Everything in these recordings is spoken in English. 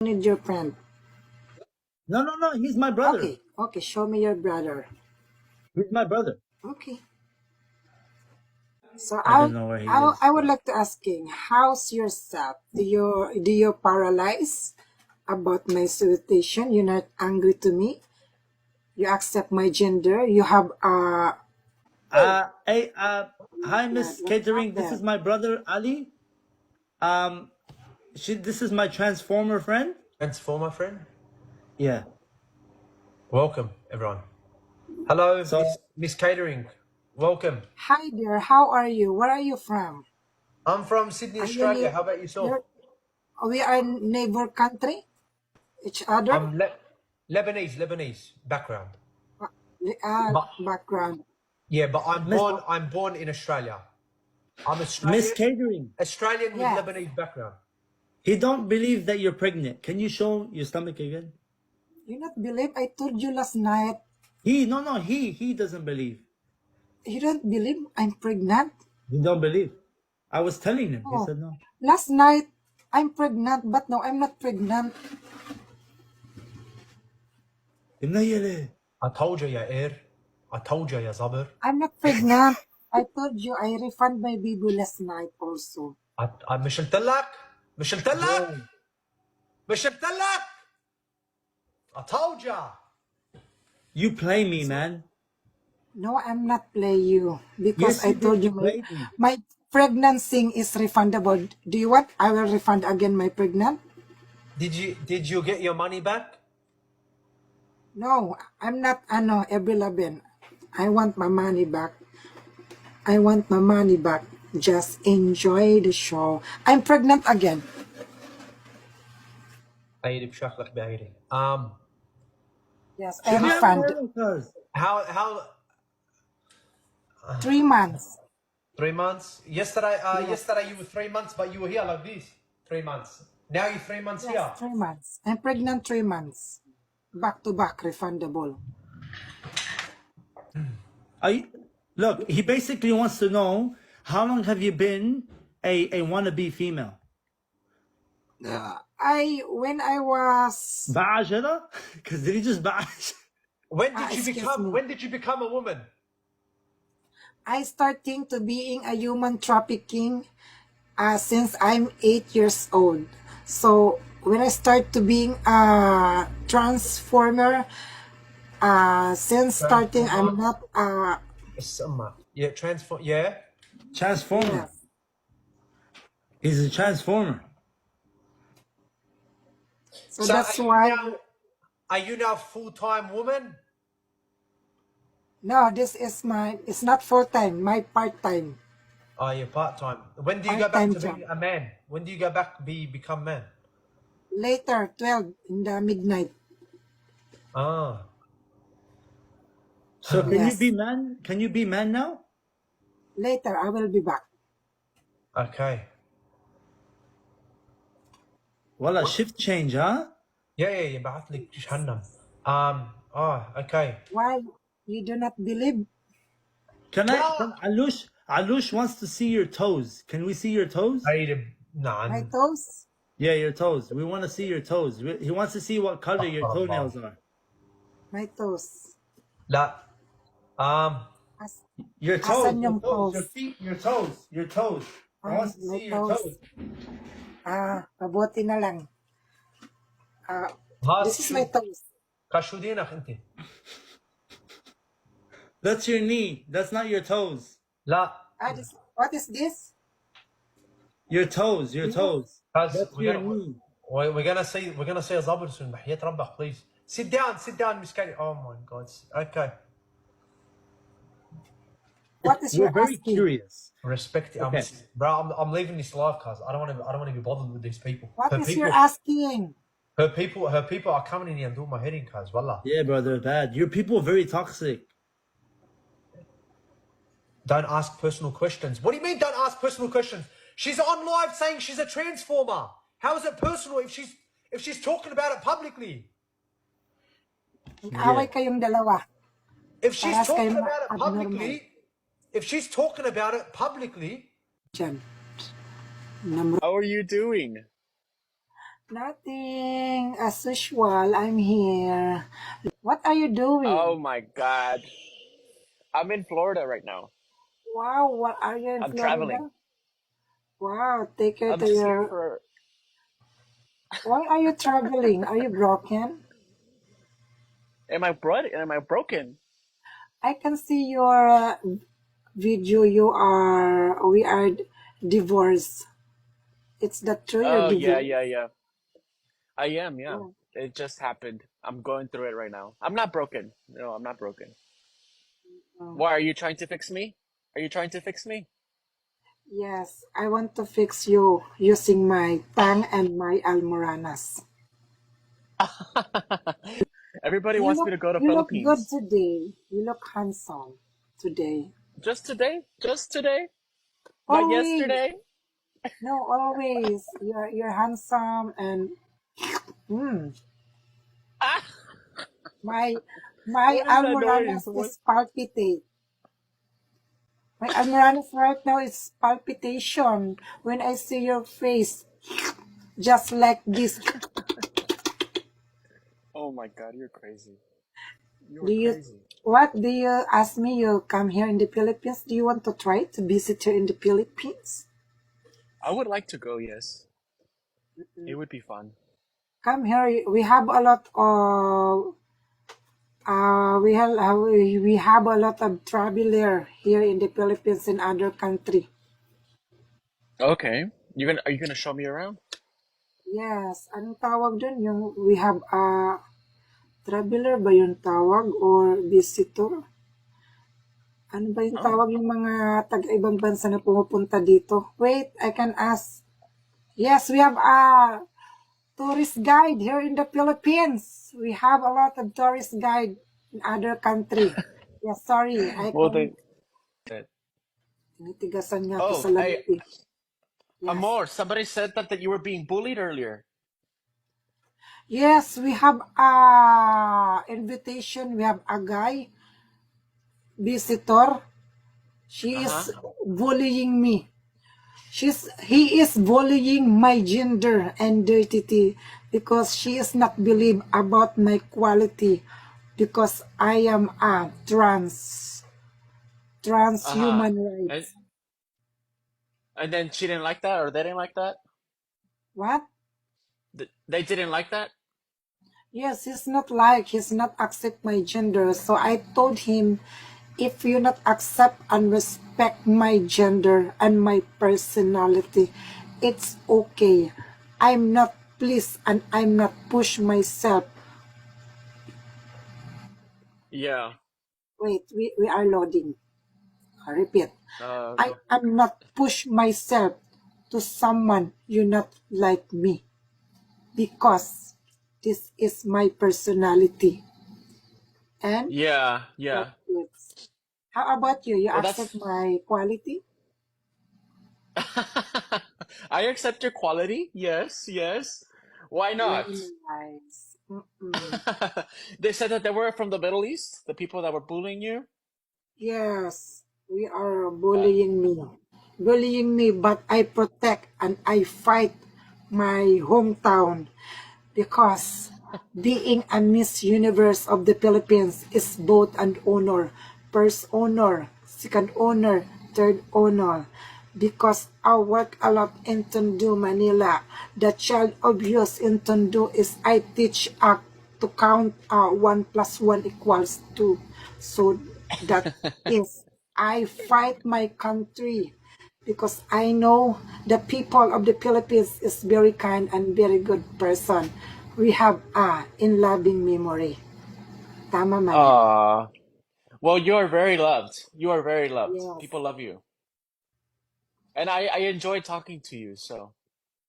need your friend. No. He's my brother. Okay. Show me your brother. He's my brother. Okay. So I don't know where he is. I would like to asking, how's yourself? Do you paralyze about my situation? You're not angry to me. You accept my gender. You have Hey, hi, Miss what Catering. This is happened? my brother Ali. This is my transformer friend. Transformer friend. Yeah. Welcome, everyone. Hello, So Miss Catering. Welcome. Hi there. How are you? Where are you from? I'm from Sydney, Are you Australia. How about yourself? we are neighbor country, each other. I'm Lebanese background. Background. Yeah, but I'm Miss born in Australia. I'm Miss Australian Catering. with Yeah. Lebanese background. He don't believe that you're pregnant. Can you show your stomach again? You not believe? I told you last night. He doesn't believe. You don't believe I'm pregnant? He don't believe. I was telling him. He Oh, said no. last night I'm pregnant, but no, I'm not pregnant. I told you, ya air. I told you, ya zabr. I'm not pregnant. I told you I refund my baby last night also. I مش قلت لك I told you. You play me, man. No, I'm not play you because Yes, I you told did. you You played me. my pregnancy is refundable. Do you want? I will refund again my pregnant. Did you get your money back? No, I'm not every 11. I want my money back. I want my money back. Just enjoy the show. I'm pregnant again. عيري بشكلك بعيري. Yes, I refund. How 3 months. 3 months? Yesterday Yes. yesterday you were 3 months, but you were here like this. 3 months. Now you're 3 months here. Yes, 3 months. I'm pregnant 3 months. Back to back refundable. Look, he basically wants to know how long have you been a wannabe female? When I was Because did he just bash? When did excuse me. when did you become a woman? I starting to being a human trafficking since I'm 8 years old. So when I start to being a transformer, since starting I'm not Yeah, yeah. Transformer. yes. He's a transformer. So that's why Are you now full-time woman? no, this is it's not full-time, my part-time. Oh, you're part-time. When do you go back Part-time to job. being a man? When do you go back become man? Later, 12 in the midnight. Ah. So can Yes. you be man? Can you be man now? Later, I will be back. Okay. Well, a shift change, huh? Yeah, بعت لك جهنم. Okay. Why you do not believe? Can No. Alush wants to see your toes. Can we see your toes? My toes? Yeah, your toes. We want to see your toes. He wants to see what color your toenails are. My toes. لا. Your toes, Asan your yung toes, toes? your feet, your toes. I want to My see your toes. Pabuti na lang. This is my toes. شو دينك انت؟ That's your knee. That's not your toes. لا. What is this? Your toes, your toes. That's your knee. We're gonna say a zabr soon. بحياة ربك, please. Sit down, Miss Katie. Oh my God. Okay. What is We're your very asking? curious. Respect. Okay. Bro, I'm leaving this live, cause I don't want to be bothered with these people. What is your asking? Her people are coming in here and doing my heading, cause wallah. Yeah, bro, they're bad. Your people are very toxic. Don't ask personal questions. What do you mean don't ask personal questions? She's on live saying she's a transformer. How is it personal if she's talking about it publicly? Away kayong dalawa. If she's Parehas talking kayong about it abnormal. publicly, Diyan. How are you doing? Nothing. As usual, I'm here. What are you Oh doing? my God. I'm in Florida right now. Wow, what are you in I'm traveling. Florida? Wow, take care I'm to just here your. for. Why are you traveling? Are you broken? Am I broken? I can see your video. We are divorced. It's that true? You're Oh yeah, divorced? yeah, yeah. I am, yeah. Oh, It just happened. I'm going through it right now. I'm not broken. No, I'm not broken. oh. Why are you trying to fix me? Are you trying to fix me? Yes, I want to fix you using my tongue and my almoranas. Everybody wants me to go to You look good Philippines. today. You look handsome today. Just today? Just today? Not Always. yesterday? No, always. You're handsome and mm, Ah! my my What is that noise? almoranas What? is palpitate. My almoranas right now is palpitation when I see your face, just like this. Oh my God, you're crazy. You Do are you crazy. what do you ask me? You come here in the Philippines? Do you want to try to visit here in the Philippines? I would like to go, yes. It would be fun. Come here. We have a lot of we have a lot of traveler here in the Philippines and other country. Okay. Are you gonna show me around? Yes, anong tawag dun? Yung we have a traveler ba yung tawag or visitor? Ano ba yung Oh. tawag yung mga taga-ibang bansa na pumupunta dito? Wait, I can ask. Yes, we have a tourist guide here in the Philippines. We have a lot of tourist guide in other country. Yes, sorry, I Well can then. tinitigasan nga to sa Oh, hey, lamig eh. Yes. Amor, somebody said that you were being bullied earlier. Yes, we have a invitation. We have a guy visitor. She Uh-huh. is bullying me. He is bullying my gender and identity because she is not believe about my quality because I am a trans Uh-huh. human And rights. and then she didn't like that, or they didn't like that? What? They didn't like that? Yes, he's not accept my gender. So I told him, if you not accept and respect my gender and my personality, it's okay. I'm not pleased and I'm not push myself. Yeah. Wait, we are loading. I repeat. I Okay. am not push myself to someone you not like me because this is my personality and Yeah, that yeah. is. How about you? You Well, accept that's my quality? I accept your quality. Yes, yes. Why not? Very nice. Mm-mm. They said that they were from the Middle East, the people that were bullying you. Yes, we are Uh, bullying me, but I protect and I fight my hometown because being a Miss Universe of the Philippines is both an honor, first honor, second honor, third honor. Because I work a lot in Tondo, Manila. The child abuse in Tondo is I teach to count 1 plus 1 equals 2. So that is I fight my country because I know the people of the Philippines is very kind and very good person. We have in loving memory. Tama man. Aw. Well, you are very loved. You are very loved. Yes, People love you. And I enjoy talking to you, so.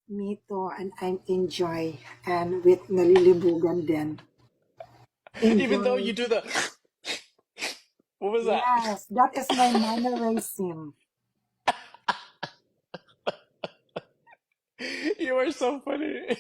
me too. And I'm enjoy. And with nalilibugan din. Even though Enjoy. you do the. What was that? Yes, that is my mannerism. You are so funny.